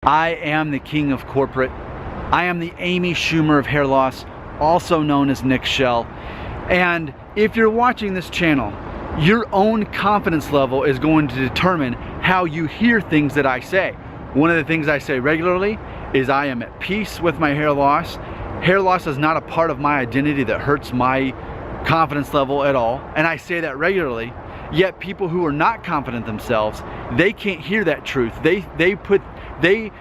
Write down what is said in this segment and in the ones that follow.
I am the king of corporate. I am the Amy Schumer of hair loss, also known as Nick Shell. And if you're watching this channel, your own confidence level is going to determine how you hear things that I say. One of the things I say regularly is I am at peace with my hair loss. Hair loss is not a part of my identity that hurts my confidence level at all, and I say that regularly. Yet people who are not confident themselves, they can't hear that truth. They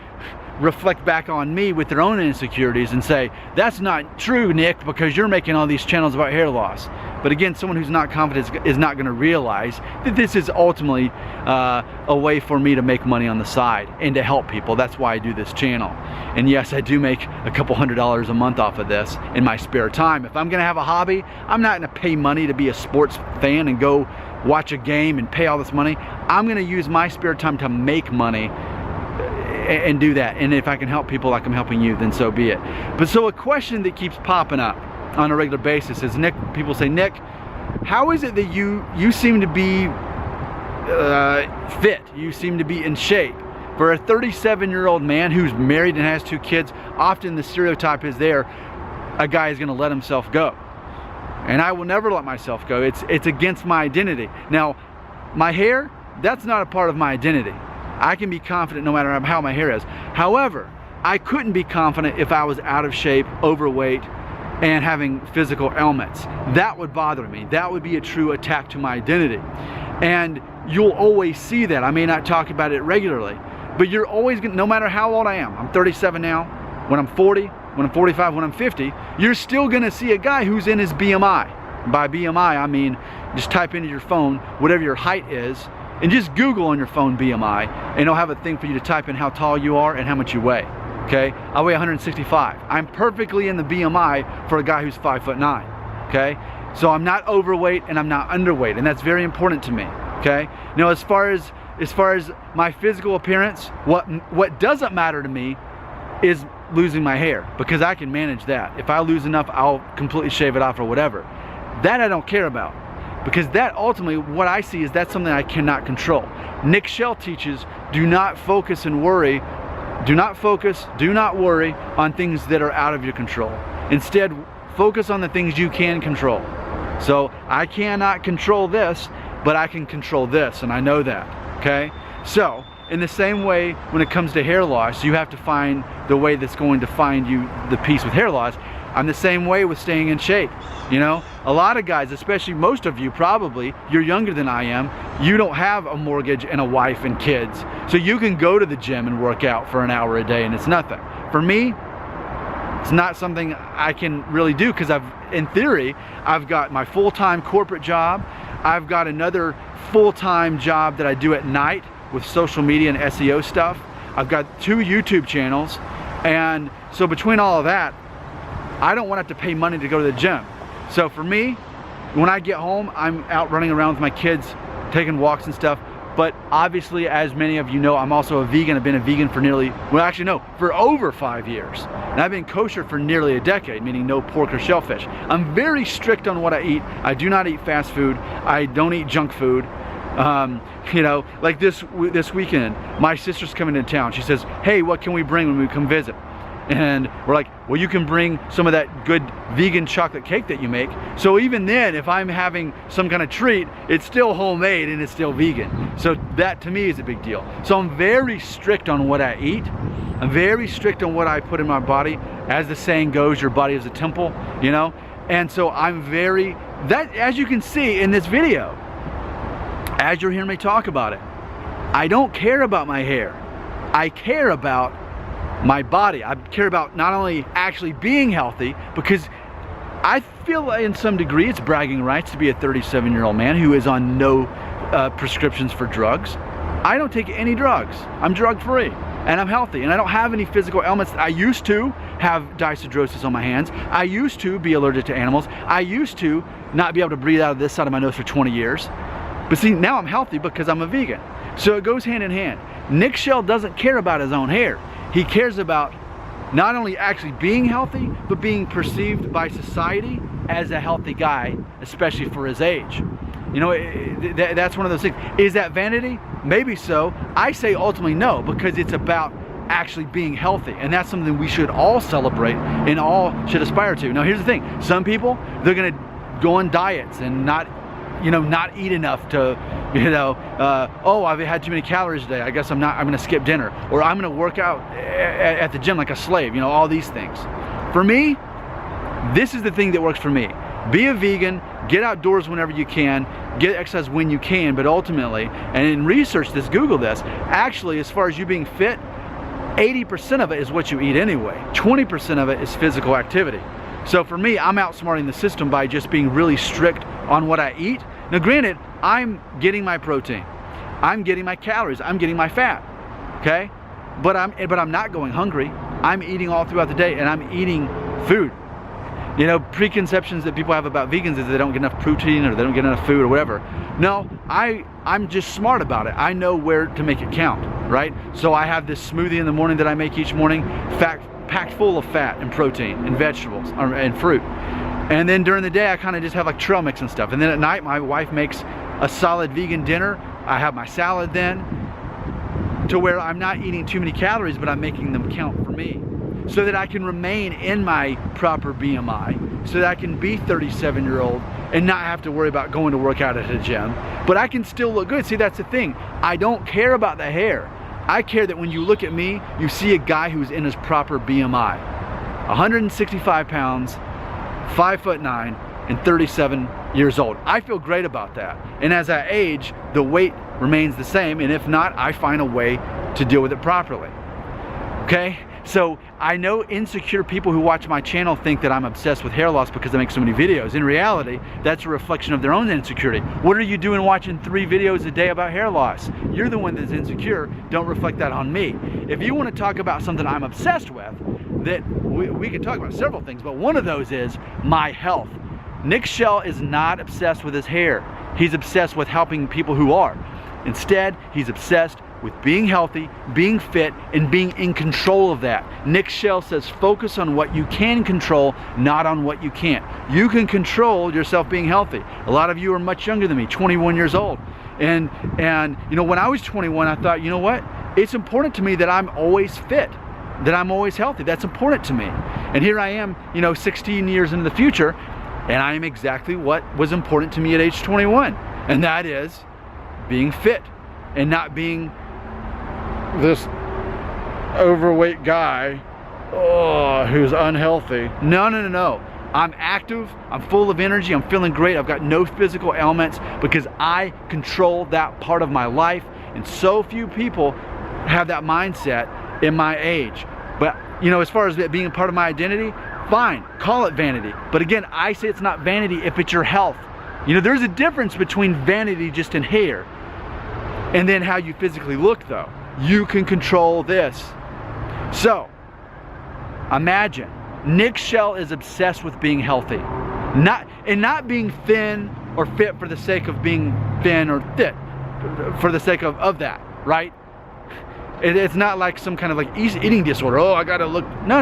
reflect back on me with their own insecurities and say, that's not true, Nick, because you're making all these channels about hair loss. But again, someone who's not confident is not going to realize that this is ultimately a way for me to make money on the side and to help people. That's why I do this channel. And yes, I do make a couple $100s a month off of this in my spare time. If I'm going to have a hobby, I'm not going to pay money to be a sports fan and go watch a game and pay all this money. I'm going to use my spare time to make money and do that. And if I can help people like I'm helping you, then so be it. But so a question that keeps popping up on a regular basis is, Nick, people say, Nick, how is it that you seem to be fit? You seem to be in shape. For a 37-year-old man who's married and has 2 kids, often the stereotype is there, a guy is going to let himself go. And I will never let myself go. It's against my identity. Now, my hair, that's not a part of my identity. I can be confident no matter how my hair is. However, I couldn't be confident if I was out of shape, overweight, and having physical ailments. That would bother me. That would be a true attack to my identity. And you'll always see that. I may not talk about it regularly, but you're always gonna, no matter how old I am, I'm 37 now, when I'm 40, when I'm 45, when I'm 50, you're still gonna see a guy who's in his BMI. By BMI, I mean, just type into your phone whatever your height is, and just Google on your phone BMI, and it'll have a thing for you to type in how tall you are and how much you weigh. Okay, I weigh 165. I'm perfectly in the BMI for a guy who's 5'9". Okay, so I'm not overweight and I'm not underweight, and that's very important to me. Okay, now as far as my physical appearance, what doesn't matter to me is losing my hair, because I can manage that. If I lose enough, I'll completely shave it off or whatever. That I don't care about, because that ultimately, what I see is that's something I cannot control. Nick Shell teaches, do not focus and worry. Do not focus, do not worry on things that are out of your control. Instead, focus on the things you can control. So I cannot control this, but I can control this, and I know that, okay? So in the same way, when it comes to hair loss, you have to find the way that's going to find you the peace with hair loss. I'm the same way with staying in shape. You know, a lot of guys, especially most of you probably, you're younger than I am, you don't have a mortgage and a wife and kids. So you can go to the gym and work out for an hour a day and it's nothing. For me, it's not something I can really do, because in theory, I've got my full-time corporate job. I've got another full-time job that I do at night with social media and SEO stuff. I've got 2 YouTube channels. And so between all of that, I don't want to have to pay money to go to the gym. So for me, when I get home, I'm out running around with my kids, taking walks and stuff. But obviously, as many of you know, I'm also a vegan. I've been a vegan for for over 5 years. And I've been kosher for nearly a decade, meaning no pork or shellfish. I'm very strict on what I eat. I do not eat fast food. I don't eat junk food. You know, like this weekend, my sister's coming into town. She says, hey, what can we bring when we come visit? And we're like, well, you can bring some of that good vegan chocolate cake that you make. So even then, if I'm having some kind of treat, it's still homemade and it's still vegan. So that to me is a big deal. So I'm very strict on what I eat. I'm very strict on what I put in my body. As the saying goes, your body is a temple, you know? And so I'm as you can see in this video, as you're hearing me talk about it, I don't care about my hair. I care about my body. I care about not only actually being healthy, because I feel in some degree it's bragging rights to be a 37-year-old man who is on no prescriptions for drugs. I don't take any drugs. I'm drug-free and I'm healthy, and I don't have any physical ailments. I used to have dyshidrosis on my hands. I used to be allergic to animals. I used to not be able to breathe out of this side of my nose for 20 years. But see, now I'm healthy because I'm a vegan. So it goes hand in hand. Nick Shell doesn't care about his own hair. He cares about not only actually being healthy, but being perceived by society as a healthy guy, especially for his age. You know, that's one of those things. Is that vanity? Maybe so. I say ultimately no, because it's about actually being healthy. And that's something we should all celebrate and all should aspire to. Now here's the thing, some people, they're gonna go on diets and not eat enough to, oh, I've had too many calories today, I guess I'm gonna skip dinner, or I'm gonna work out at the gym like a slave, all these things. For me, this is the thing that works for me. Be a vegan, get outdoors whenever you can, get exercise when you can, but ultimately, and in research this, Google this, actually as far as you being fit, 80% of it is what you eat anyway. 20% of it is physical activity. So for me, I'm outsmarting the system by just being really strict on what I eat. Now granted, I'm getting my protein, I'm getting my calories, I'm getting my fat, okay? But I'm not going hungry. I'm eating all throughout the day and I'm eating food. Preconceptions that people have about vegans is they don't get enough protein or they don't get enough food or whatever. No, I'm just smart about it. I know where to make it count, right? So I have this smoothie in the morning that I make each morning, packed full of fat and protein and vegetables and fruit. And then during the day, I kind of just have like trail mix and stuff. And then at night, my wife makes a solid vegan dinner. I have my salad then, to where I'm not eating too many calories, but I'm making them count for me, so that I can remain in my proper BMI, so that I can be 37-year-old and not have to worry about going to work out at a gym, but I can still look good. See, that's the thing. I don't care about the hair. I care that when you look at me, you see a guy who's in his proper BMI. 165 pounds, 5'9", and 37 years old. I feel great about that. And as I age, the weight remains the same, and if not, I find a way to deal with it properly. Okay? So I know insecure people who watch my channel think that I'm obsessed with hair loss because I make so many videos. In reality, that's a reflection of their own insecurity. What are you doing watching 3 videos a day about hair loss? You're the one that's insecure. Don't reflect that on me. If you want to talk about something I'm obsessed with, that we can talk about several things, but one of those is my health. Nick Shell is not obsessed with his hair. He's obsessed with helping people who are. Instead, he's obsessed with being healthy, being fit, and being in control of that. Nick Shell says focus on what you can control, not on what you can't. You can control yourself being healthy. A lot of you are much younger than me, 21 years old. And when I was 21, I thought, you know what? It's important to me that I'm always fit, that I'm always healthy. That's important to me. And here I am, 16 years into the future, and I am exactly what was important to me at age 21. And that is being fit and not being this overweight guy who's unhealthy. No. I'm active, I'm full of energy, I'm feeling great, I've got no physical ailments because I control that part of my life, and so few people have that mindset in my age. But as far as it being a part of my identity, fine, call it vanity. But again, I say it's not vanity if it's your health. There's a difference between vanity just in hair and then how you physically look though. You can control this. So, imagine, Nick Shell is obsessed with being healthy. Not being thin or fit for the sake of being thin or fit, for the sake of that, right? It's not like some kind of like eating disorder. Oh, I gotta look, no.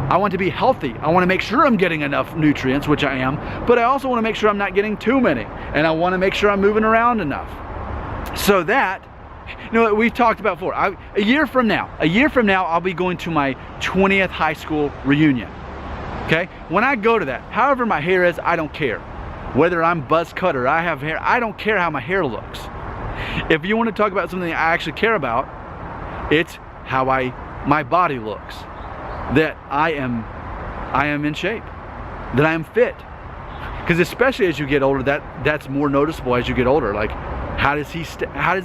I want to be healthy. I want to make sure I'm getting enough nutrients, which I am, but I also want to make sure I'm not getting too many. And I want to make sure I'm moving around enough. So that, we've talked about before. A year from now, I'll be going to my 20th high school reunion. Okay? When I go to that, however my hair is, I don't care. Whether I'm buzz cut or I have hair, I don't care how my hair looks. If you want to talk about something I actually care about, it's how my body looks. That I am in shape, that I am fit. Because especially as you get older, that's more noticeable as you get older. Like, how does he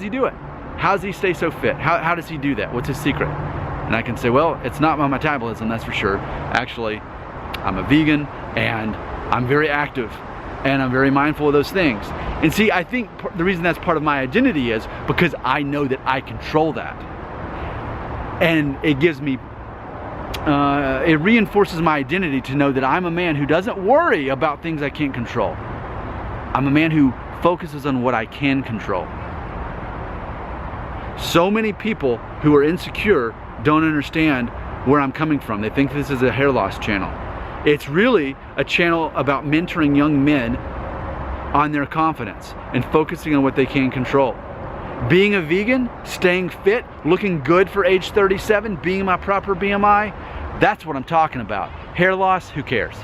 do it? How does he stay so fit? How does he do that? What's his secret? And I can say, well, it's not my metabolism, that's for sure. Actually, I'm a vegan and I'm very active and I'm very mindful of those things. And see, I think the reason that's part of my identity is because I know that I control that. And it gives me it reinforces my identity to know that I'm a man who doesn't worry about things I can't control. I'm a man who focuses on what I can control. So many people who are insecure don't understand where I'm coming from. They think this is a hair loss channel. It's really a channel about mentoring young men on their confidence and focusing on what they can control. Being a vegan, staying fit, looking good for age 37, being my proper BMI, that's what I'm talking about. Hair loss, who cares?